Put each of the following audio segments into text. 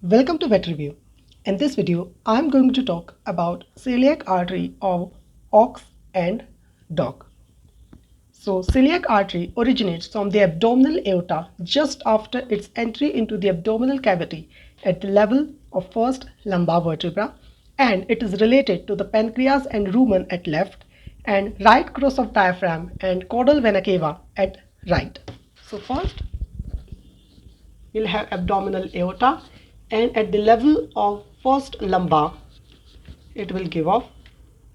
Welcome to Vet Review. In this video, I'm going to talk about celiac artery of ox and dog. So, celiac artery originates from the abdominal aorta just after its entry into the abdominal cavity at the level of first lumbar vertebra, and it is related to the pancreas and rumen at left and right cross of diaphragm and caudal vena cava at right. So first, we'll have abdominal aorta, and at the level of first lumbar it will give off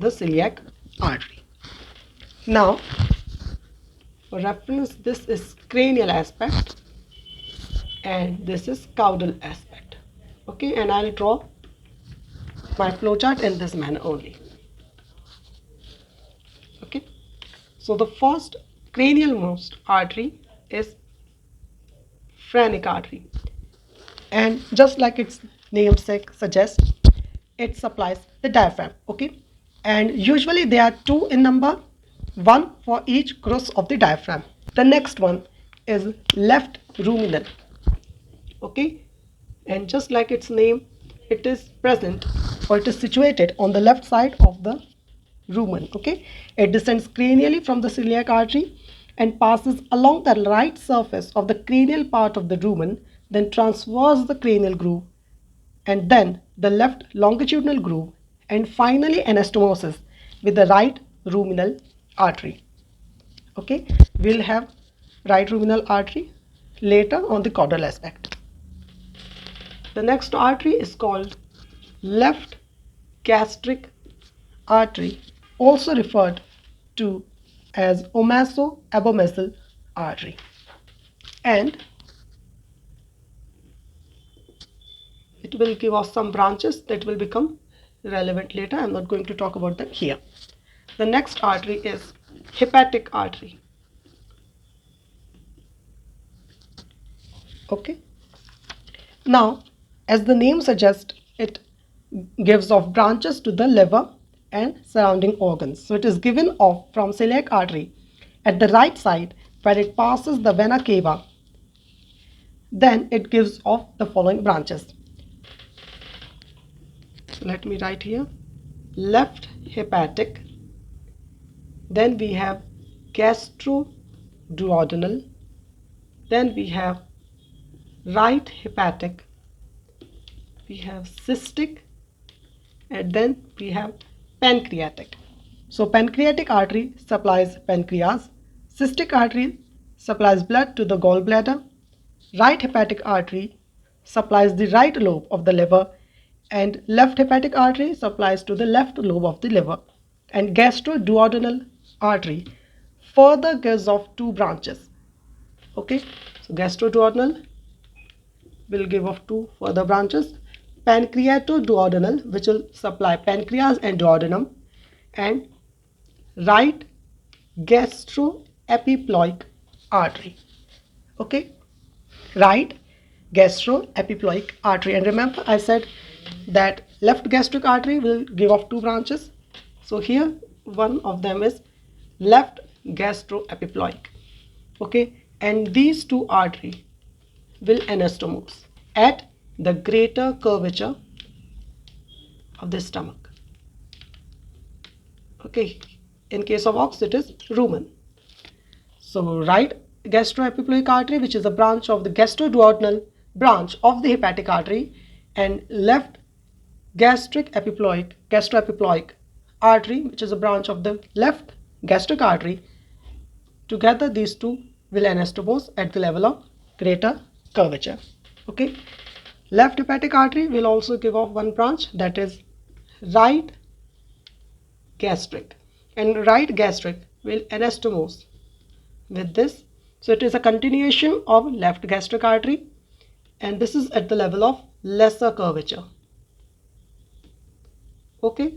the celiac artery. Now for reference, this is cranial aspect and this is caudal aspect. Okay, and I'll draw my flowchart in this manner only. Okay, so the first cranial most artery is Phrenic Artery, and just like its namesake suggests, it supplies the diaphragm. Okay, and usually there are two in number, one for each cross of the diaphragm. The next one is left ruminant. Okay, and just like its name, it is present or it is situated on the left side of the rumen. Okay, it descends cranially from the celiac artery and passes along the right surface of the cranial part of the rumen, then transverse the cranial groove, and then the left longitudinal groove, and finally anastomosis with the right ruminal artery. Okay, we'll have right ruminal artery later on the caudal aspect. The next artery is called left gastric artery, also referred to as omaso-abomasal artery, and it will give us some branches that will become relevant later. I'm not going to talk about them here. The next artery is hepatic artery. Okay, now as the name suggests, it gives off branches to the liver and surrounding organs. So it is given off from celiac artery at the right side where it passes the vena cava. Then it gives off the following branches. So let me write here: left hepatic, then we have gastroduodenal, then we have right hepatic, we have cystic, and then we have pancreatic. So pancreatic artery supplies pancreas, cystic artery supplies blood to the gallbladder, right hepatic artery supplies the right lobe of the liver, and left hepatic artery supplies to the left lobe of the liver, and gastroduodenal artery further gives off two branches. Okay, so gastroduodenal will give off two further branches: pancreatoduodenal, which will supply pancreas and duodenum, and right gastroepiploic artery. Okay, right gastroepiploic artery. And remember, I said that left gastric artery will give off two branches. So here one of them is left gastroepiploic. Okay, and these two arteries will anastomose at the greater curvature of the stomach. Okay, in case of ox it is rumen. So right gastroepiploic artery, which is a branch of the gastroduodenal branch of the hepatic artery, and left gastroepiploic artery, which is a branch of the left gastric artery, together these two will anastomose at the level of greater curvature. Okay, left hepatic artery will also give off one branch, that is right gastric, and right gastric will anastomose with this. So it is a continuation of left gastric artery, and this is at the level of lesser curvature. Okay,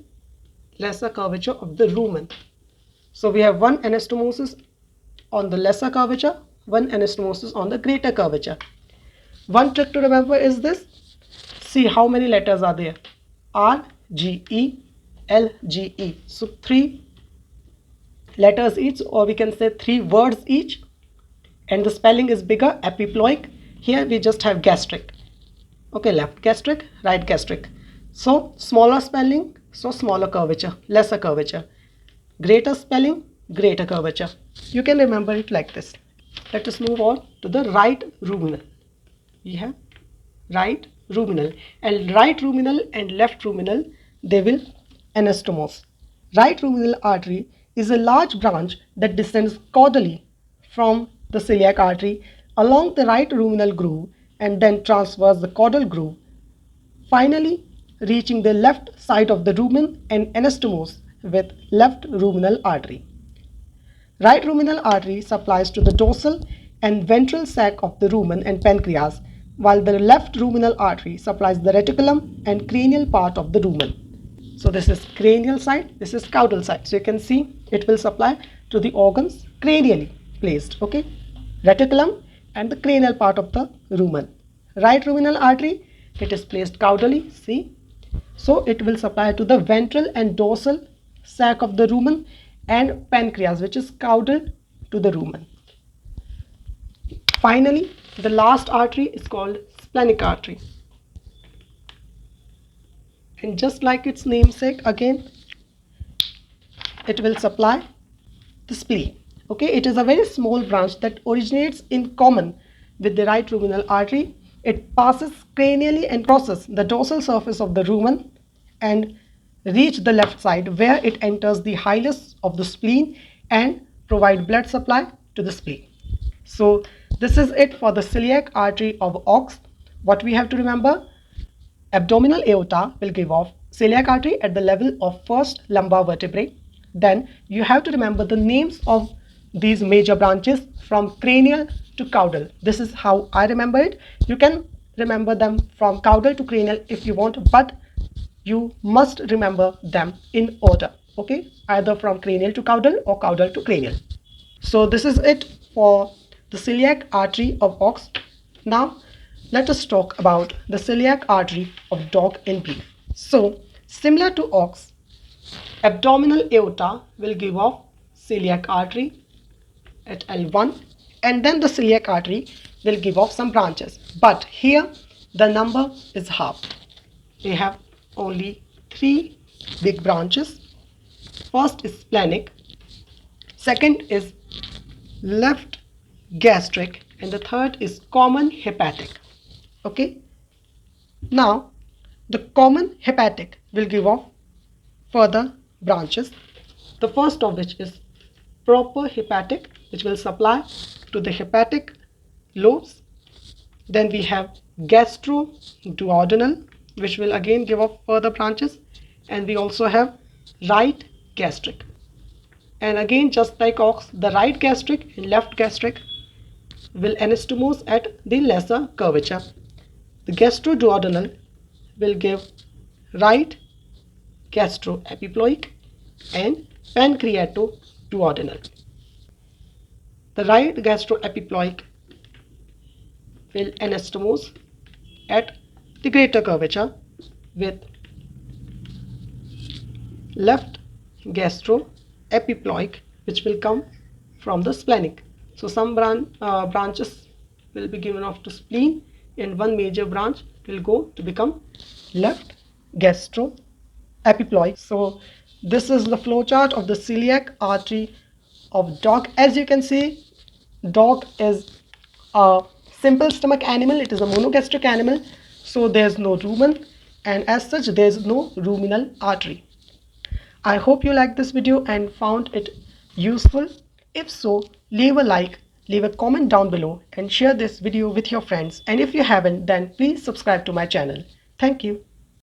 lesser curvature of the rumen. So we have one anastomosis on the lesser curvature, one anastomosis on the greater curvature. One trick to remember is this: see how many letters are there: R, G, E, L, G, E. So three letters each, or we can say three words each, and the spelling is bigger, epiploic. Here we just have gastric. Okay, left gastric, right gastric. So smaller spelling, so smaller curvature, lesser curvature. Greater spelling, greater curvature. You can remember it like this. Let us move on to the right ruminal. We have right ruminal, and right ruminal and left ruminal, they will anastomose. Right ruminal artery is a large branch that descends caudally from the celiac artery along the right ruminal groove and then transverse the caudal groove, finally reaching the left side of the rumen and anastomose with left ruminal artery. Right ruminal artery supplies to the dorsal and ventral sac of the rumen and pancreas, while the left ruminal artery supplies the reticulum and cranial part of the rumen. So this is cranial side, this is caudal side. So you can see it will supply to the organs cranially placed, okay? Reticulum and the cranial part of the rumen. Right ruminal artery, it is placed caudally, see? So it will supply to the ventral and dorsal sac of the rumen and pancreas, which is caudal to the rumen. Finally, the last artery is called splenic artery. And just like its namesake, again, it will supply the spleen. Okay, it is a very small branch that originates in common with the right ruminal artery. It passes cranially and crosses the dorsal surface of the rumen and reach the left side, where it enters the hilus of the spleen and provide blood supply to the spleen. So this is it for the celiac artery of ox. What we have to remember: abdominal aorta will give off celiac artery at the level of first lumbar vertebrae. Then you have to remember the names of these major branches from cranial to caudal. This is how I remember it. You can remember them from caudal to cranial if you want, but you must remember them in order, okay? Either from cranial to caudal or caudal to cranial. So this is it for the celiac artery of ox. Now let us talk about the celiac artery of dog in brief. So similar to ox, abdominal aorta will give off celiac artery at L1, and then the celiac artery will give off some branches, but here the number is half. They have only 3 big branches. First is splenic, second is left gastric, and the third is common hepatic. Okay, now the common hepatic will give off further branches, the first of which is proper hepatic, which will supply to the hepatic lobes. Then we have gastroduodenal, which will again give off further branches, and we also have right gastric. And again, just like ox, the right gastric and left gastric will anastomose at the lesser curvature. The gastroduodenal will give right gastroepiploic and pancreatoduodenal. The right gastroepiploic will anastomose at the greater curvature, with left gastroepiploic, which will come from the splenic. So some branches will be given off to spleen, and one major branch will go to become left gastroepiploic. So this is the flowchart of the celiac artery of dog. As you can see, dog is a simple stomach animal. It is a monogastric animal, so there's no rumen, and as such there's no ruminal artery. I hope you liked this video and found it useful. If so, leave a like, leave a comment down below, and share this video with your friends. And if you haven't, then please subscribe to my channel. Thank you.